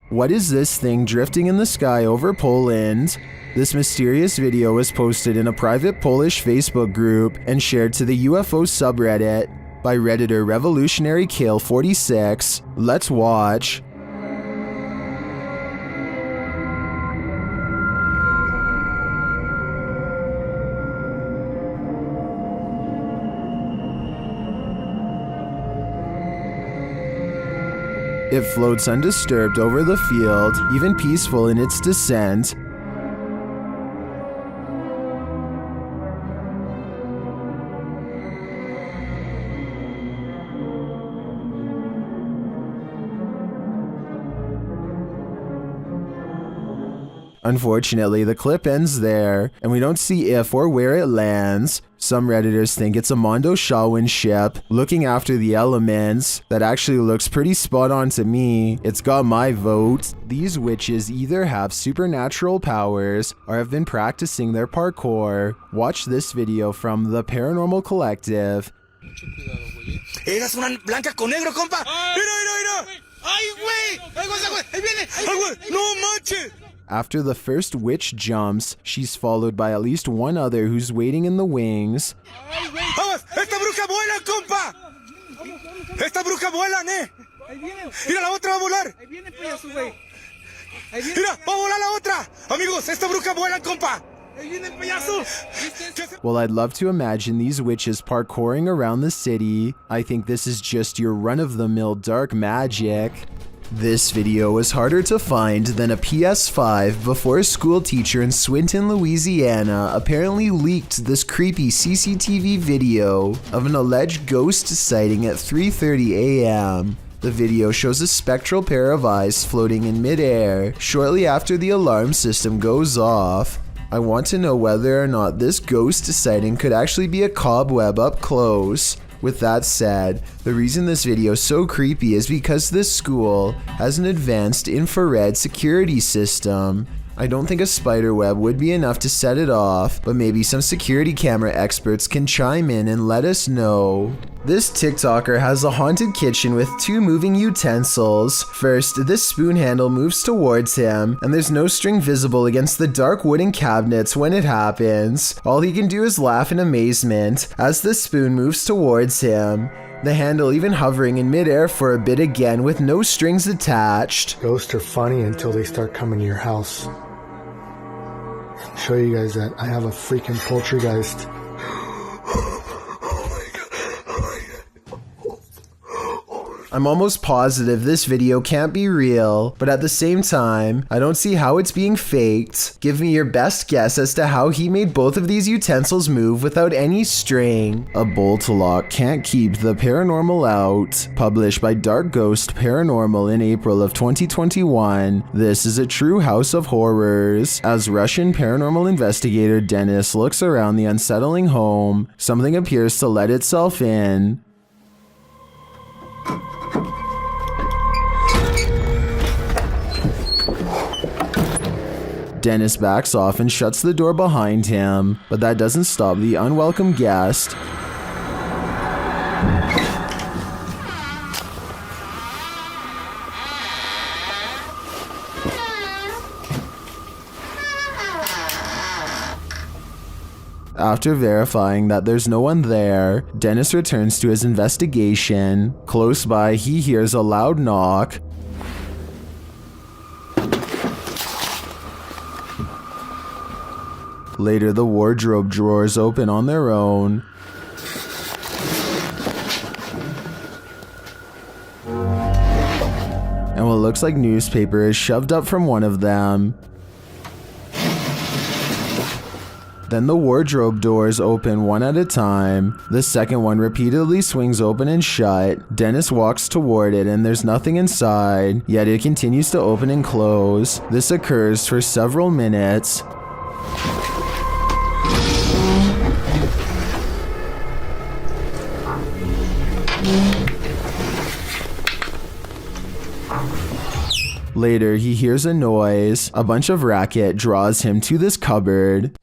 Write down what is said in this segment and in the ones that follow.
What is this thing drifting in the sky over Poland? This mysterious video was posted in a private Polish Facebook group and shared to the UFO subreddit by Redditor Revolutionary Kale 46. Let's watch. It floats undisturbed over the field, even peaceful in its descent. Unfortunately, the clip ends there, and we don't see if or where it lands. Some Redditors think it's a Mondo Shawin ship looking after the elements. That actually looks pretty spot on to me. It's got my vote. These witches either have supernatural powers or have been practicing their parkour. Watch this video from the Paranormal Collective. Eras una blanca con negro, compa. Mira. Ay, güey. Ahí viene. Ay, güey. No manches. After the first witch jumps, she's followed by at least one other who's waiting in the wings. Vamos, esta bruja vuela, compa. Esta bruja vuela, Mira, la otra va a volar. Ahí viene, payaso, güey. Mira, va a volar la otra. Amigos, esta bruja vuela, compa. Ahí viene, payaso. Well, I'd love to imagine these witches parkouring around the city. I think this is just your run-of-the-mill dark magic. This video was harder to find than a PS5 before a school teacher in Swinton, Louisiana apparently leaked this creepy CCTV video of an alleged ghost sighting at 3:30 a.m. The video shows a spectral pair of eyes floating in midair shortly after the alarm system goes off. I want to know whether or not this ghost sighting could actually be a cobweb up close. With that said, the reason this video is so creepy is because this school has an advanced infrared security system. I don't think a spider web would be enough to set it off, but maybe some security camera experts can chime in and let us know. This TikToker has a haunted kitchen with two moving utensils. First, this spoon handle moves towards him, and there's no string visible against the dark wooden cabinets when it happens. All he can do is laugh in amazement as the spoon moves towards him. The handle even hovering in midair for a bit again with no strings attached. Ghosts are funny until they start coming to your house. Show you guys that I have a freaking poltergeist. I'm almost positive this video can't be real, but at the same time, I don't see how it's being faked. Give me your best guess as to how he made both of these utensils move without any string. A bolt lock can't keep the paranormal out. Published by Dark Ghost Paranormal in April of 2021, this is a true house of horrors. As Russian paranormal investigator Dennis looks around the unsettling home, something appears to let itself in. Dennis backs off and shuts the door behind him, but that doesn't stop the unwelcome guest. After verifying that there's no one there, Dennis returns to his investigation. Close by, he hears a loud knock. Later, the wardrobe drawers open on their own. And what looks like newspaper is shoved up from one of them. Then the wardrobe doors open one at a time. The second one repeatedly swings open and shut. Dennis walks toward it and there's nothing inside, yet it continues to open and close. This occurs for several minutes. Later, he hears a noise. A bunch of racket draws him to this cupboard.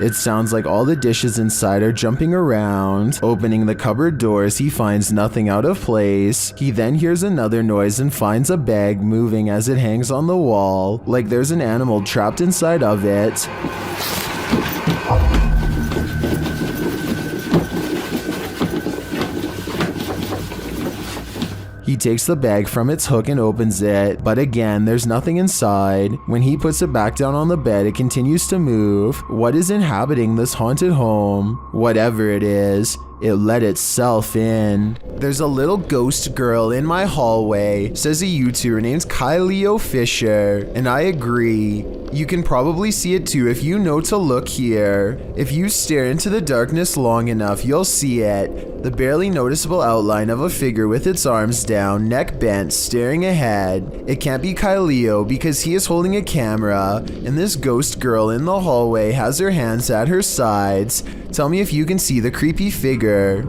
It sounds like all the dishes inside are jumping around. Opening the cupboard doors, he finds nothing out of place. He then hears another noise and finds a bag moving as it hangs on the wall, like there's an animal trapped inside of it. He takes the bag from its hook and opens it, but again, there's nothing inside. When he puts it back down on the bed, it continues to move. What is inhabiting this haunted home? Whatever it is, it let itself in. There's a little ghost girl in my hallway, says a YouTuber named Kyleo Fisher, and I agree. You can probably see it too if you know to look here. If you stare into the darkness long enough, you'll see it. The barely noticeable outline of a figure with its arms down, neck bent, staring ahead. It can't be Kyleo because he is holding a camera, and this ghost girl in the hallway has her hands at her sides. Tell me if you can see the creepy figure.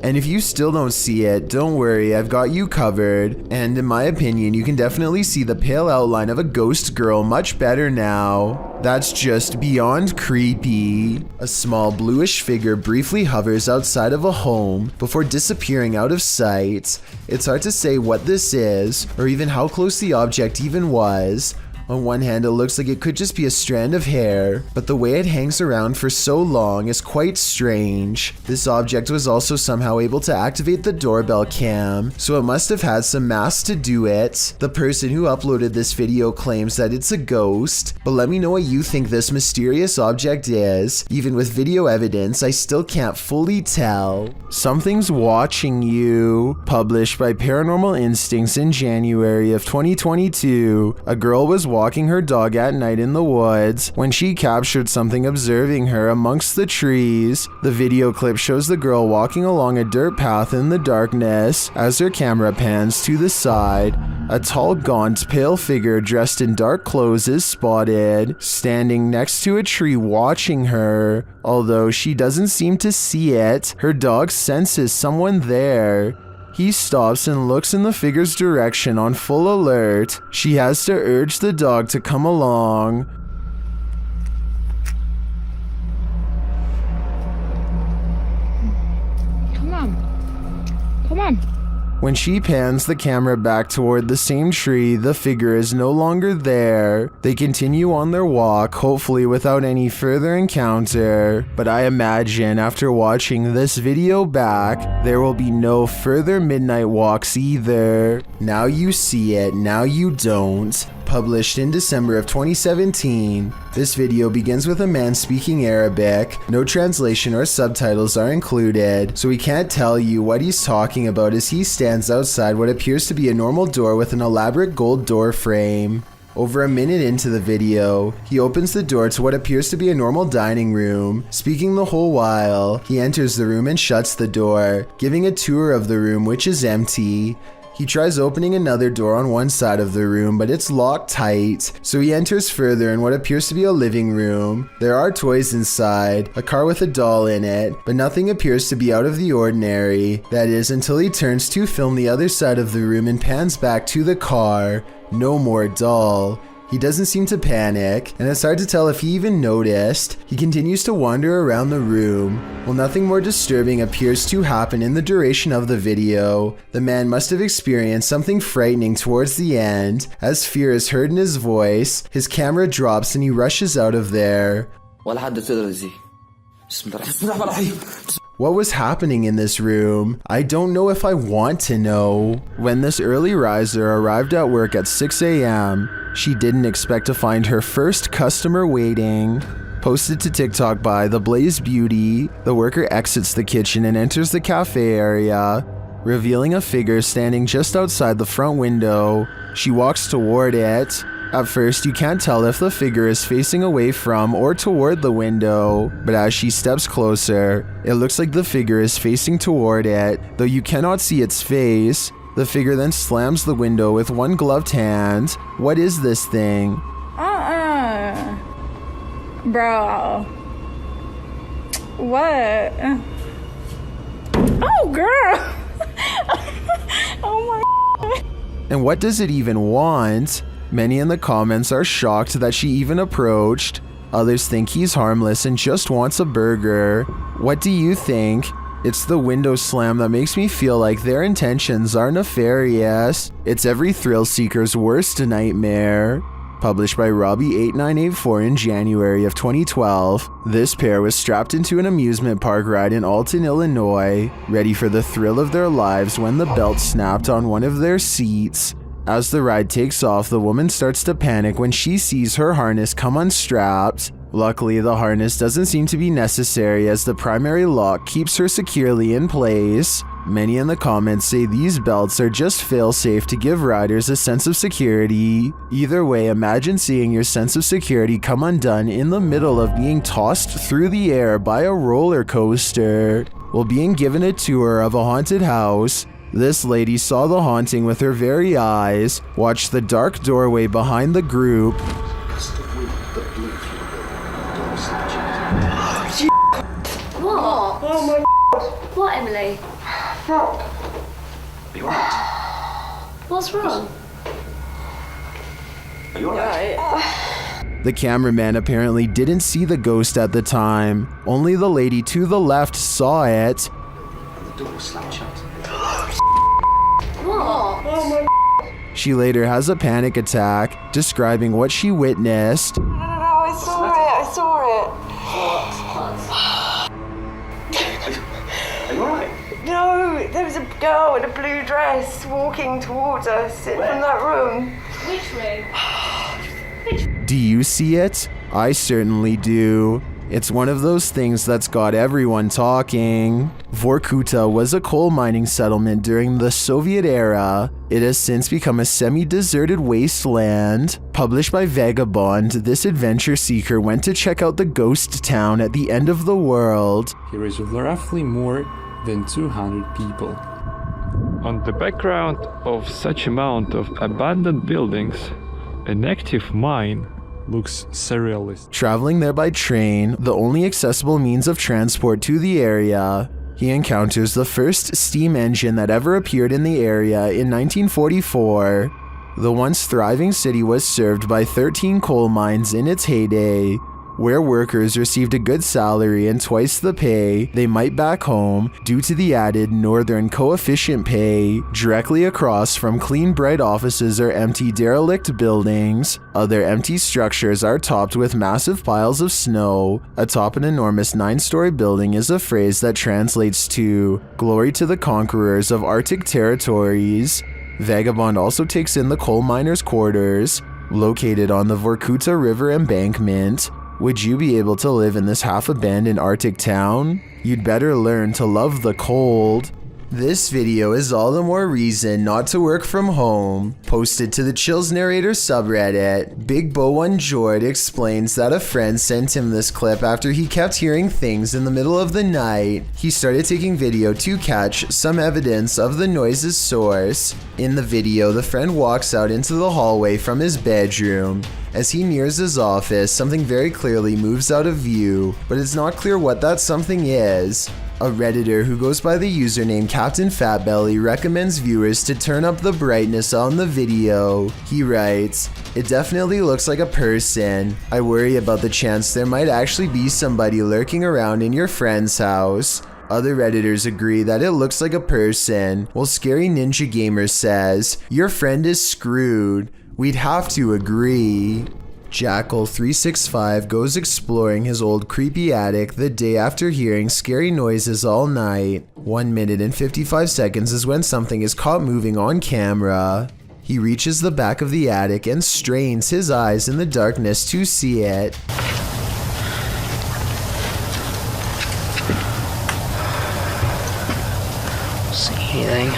And if you still don't see it, don't worry, I've got you covered. And in my opinion, you can definitely see the pale outline of a ghost girl much better now. That's just beyond creepy. A small bluish figure briefly hovers outside of a home before disappearing out of sight. It's hard to say what this is, or even how close the object even was. On one hand, it looks like it could just be a strand of hair, but the way it hangs around for so long is quite strange. This object was also somehow able to activate the doorbell cam, so it must have had some mass to do it. The person who uploaded this video claims that it's a ghost, but let me know what you think this mysterious object is. Even with video evidence, I still can't fully tell. Something's Watching You. Published by Paranormal Instincts in January of 2022, a girl was walking her dog at night in the woods when she captured something observing her amongst the trees. The video clip shows the girl walking along a dirt path in the darkness. As her camera pans to the side, a tall, gaunt, pale figure dressed in dark clothes is spotted, standing next to a tree watching her. Although she doesn't seem to see it, her dog senses someone there. He stops and looks in the figure's direction on full alert. She has to urge the dog to come along. Come on. Come on. When she pans the camera back toward the same tree, the figure is no longer there. They continue on their walk, hopefully without any further encounter. But I imagine after watching this video back, there will be no further midnight walks either. Now you see it, now you don't. Published in December of 2017, this video begins with a man speaking Arabic. No translation or subtitles are included, so we can't tell you what he's talking about as he stands outside what appears to be a normal door with an elaborate gold door frame. Over a minute into the video, he opens the door to what appears to be a normal dining room. Speaking the whole while, he enters the room and shuts the door, giving a tour of the room, which is empty. He tries opening another door on one side of the room, but it's locked tight, so he enters further in what appears to be a living room. There are toys inside, a car with a doll in it, but nothing appears to be out of the ordinary. That is, until he turns to film the other side of the room and pans back to the car. No more doll. He doesn't seem to panic, and it's hard to tell if he even noticed. He continues to wander around the room. While nothing more disturbing appears to happen in the duration of the video, the man must have experienced something frightening towards the end. As fear is heard in his voice, his camera drops and he rushes out of there. What was happening in this room? I don't know if I want to know. When this early riser arrived at work at 6 a.m., she didn't expect to find her first customer waiting. Posted to TikTok by The Blaze Beauty, the worker exits the kitchen and enters the cafe area, revealing a figure standing just outside the front window. She walks toward it. At first, you can't tell if the figure is facing away from or toward the window, but as she steps closer, it looks like the figure is facing toward it, though you cannot see its face. The figure then slams the window with one gloved hand. What is this thing? Bro. What? Oh, girl. Oh my. And what does it even want? Many in the comments are shocked that she even approached. Others think he's harmless and just wants a burger. What do you think? It's the window slam that makes me feel like their intentions are nefarious. It's every thrill seeker's worst nightmare. Published by Robbie8984 in January of 2012, this pair was strapped into an amusement park ride in Alton, Illinois, ready for the thrill of their lives when the belt snapped on one of their seats. As the ride takes off, the woman starts to panic when she sees her harness come unstrapped. Luckily, the harness doesn't seem to be necessary as the primary lock keeps her securely in place. Many in the comments say these belts are just fail-safe to give riders a sense of security. Either way, imagine seeing your sense of security come undone in the middle of being tossed through the air by a roller coaster. While being given a tour of a haunted house, this lady saw the haunting with her very eyes, watched the dark doorway behind the group, What? Oh my God. What, Emily? Fuck. Are you alright? What's wrong? Are you alright? The cameraman apparently didn't see the ghost at the time. Only the lady to the left saw it. And the door slammed shut. What? Oh my. She later has a panic attack, describing what she witnessed. No, I saw it. Are you alright? No, there was a girl in a blue dress walking towards us from that room. Which room? Do you see it? I certainly do. It's one of those things that's got everyone talking. Vorkuta was a coal mining settlement during the Soviet era. It has since become a semi-deserted wasteland. Published by Vagabond, this adventure seeker went to check out the ghost town at the end of the world. Here is roughly more than 200 people. On the background of such amount of abandoned buildings, an active mine Looks surrealist. Traveling there by train, the only accessible means of transport to the area, he encounters the first steam engine that ever appeared in the area in 1944. The once thriving city was served by 13 coal mines in its heyday, where workers received a good salary and twice the pay they might back home due to the added northern coefficient pay. Directly across from clean bright offices are empty derelict buildings. Other empty structures are topped with massive piles of snow. Atop an enormous 9-story building is a phrase that translates to "Glory to the conquerors of Arctic territories." Vagabond also takes in the coal miners' quarters, located on the Vorkuta River embankment. Would you be able to live in this half-abandoned Arctic town? You'd better learn to love the cold. This video is all the more reason not to work from home. Posted to the Chills Narrator subreddit, Big Bo One Jord explains that a friend sent him this clip after he kept hearing things in the middle of the night. He started taking video to catch some evidence of the noise's source. In the video, the friend walks out into the hallway from his bedroom. As he nears his office, something very clearly moves out of view, but it's not clear what that something is. A Redditor who goes by the username Captain Fatbelly recommends viewers to turn up the brightness on the video. He writes, "It definitely looks like a person. I worry about the chance there might actually be somebody lurking around in your friend's house." Other Redditors agree that it looks like a person, while Scary Ninja Gamer says, "Your friend is screwed." We'd have to agree. Jackal365 goes exploring his old creepy attic the day after hearing scary noises all night. 1 minute and 55 seconds is when something is caught moving on camera. He reaches the back of the attic and strains his eyes in the darkness to see it. See anything?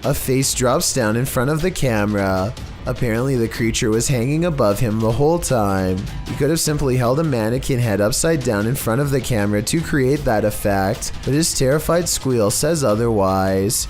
A face drops down in front of the camera. Apparently the creature was hanging above him the whole time. He could have simply held a mannequin head upside down in front of the camera to create that effect, but his terrified squeal says otherwise.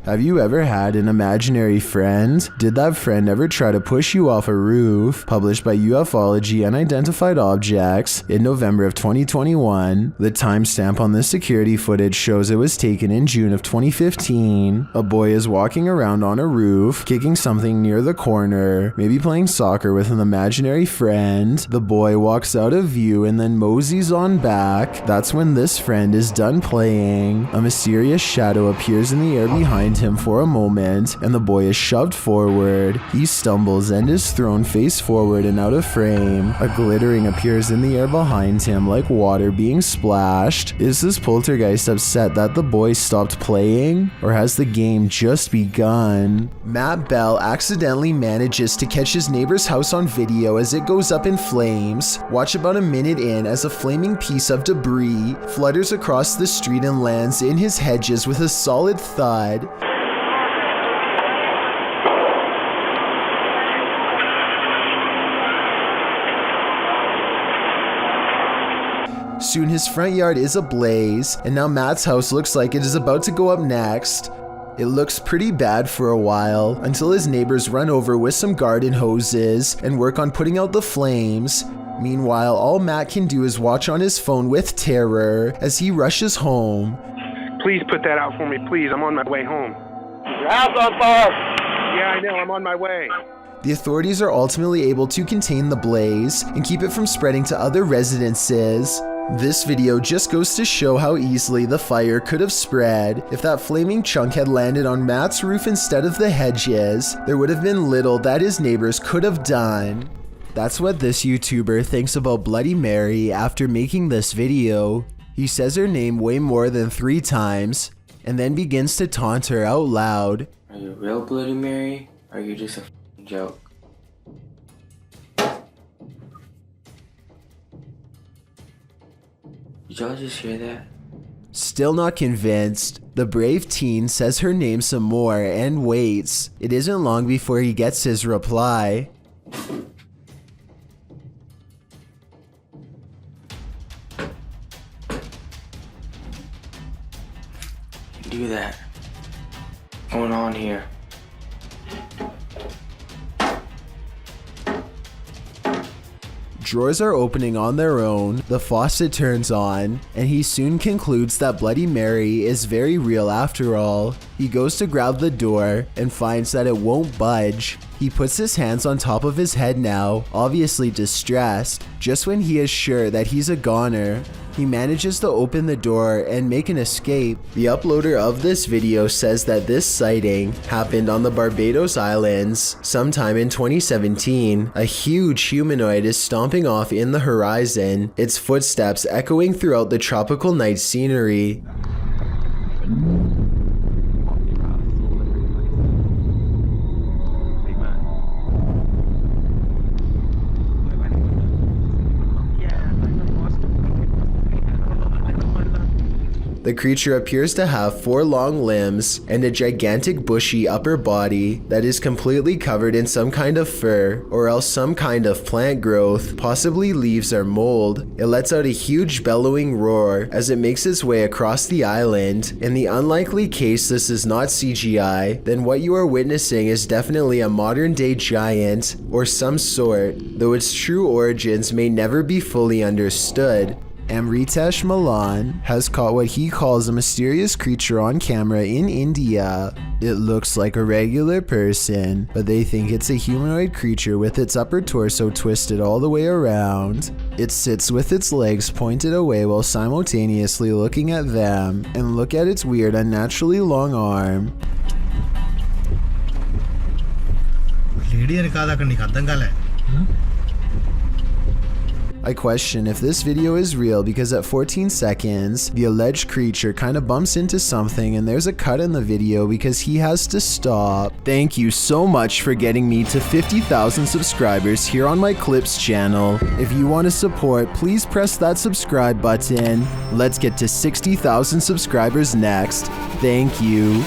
Have you ever had an imaginary friend? Did that friend ever try to push you off a roof? Published by Ufology Unidentified Objects in November of 2021. The timestamp on this security footage shows it was taken in June of 2015. A boy is walking around on a roof, kicking something near the corner, maybe playing soccer with an imaginary friend. The boy walks out of view and then moseys on back. That's when this friend is done playing. A mysterious shadow appears in the air behind him for a moment, and the boy is shoved forward. He stumbles and is thrown face forward and out of frame. A glittering appears in the air behind him like water being splashed. Is this poltergeist upset that the boy stopped playing? Or has the game just begun? Matt Bell accidentally manages to catch his neighbor's house on video as it goes up in flames. Watch about a minute in as a flaming piece of debris flutters across the street and lands in his hedges with a solid thud. Soon his front yard is ablaze, and now Matt's house looks like it is about to go up next. It looks pretty bad for a while, until his neighbors run over with some garden hoses and work on putting out the flames. Meanwhile, all Matt can do is watch on his phone with terror as he rushes home. Please put that out for me, please. I'm on my way home. Your house on fire! Yeah, I know. I'm on my way. The authorities are ultimately able to contain the blaze and keep it from spreading to other residences. This video just goes to show how easily the fire could have spread. If that flaming chunk had landed on Matt's roof instead of the hedges, there would have been little that his neighbors could have done. That's what this YouTuber thinks about Bloody Mary after making this video. He says her name way more than 3 times, and then begins to taunt her out loud. Are you real Bloody Mary? Or are you just a f***ing joke? Did y'all just hear that? Still not convinced, the brave teen says her name some more and waits. It isn't long before he gets his reply. Do that. What's going on here? Drawers are opening on their own, the faucet turns on, and he soon concludes that Bloody Mary is very real after all. He goes to grab the door and finds that it won't budge. He puts his hands on top of his head now, obviously distressed. Just when he is sure that he's a goner, he manages to open the door and make an escape. The uploader of this video says that this sighting happened on the Barbados Islands sometime in 2017. A huge humanoid is stomping off in the horizon, its footsteps echoing throughout the tropical night scenery. The creature appears to have 4 long limbs and a gigantic bushy upper body that is completely covered in some kind of fur or else some kind of plant growth, possibly leaves or mold. It lets out a huge bellowing roar as it makes its way across the island. In the unlikely case this is not CGI, then what you are witnessing is definitely a modern day giant or some sort, though its true origins may never be fully understood. Amritesh Malan has caught what he calls a mysterious creature on camera in India. It looks like a regular person, but they think it's a humanoid creature with its upper torso twisted all the way around. It sits with its legs pointed away while simultaneously looking at them, and look at its weird unnaturally long arm. I question if this video is real because at 14 seconds, the alleged creature kind of bumps into something and there's a cut in the video because he has to stop. Thank you so much for getting me to 50,000 subscribers here on my Clips channel. If you want to support, please press that subscribe button. Let's get to 60,000 subscribers next. Thank you.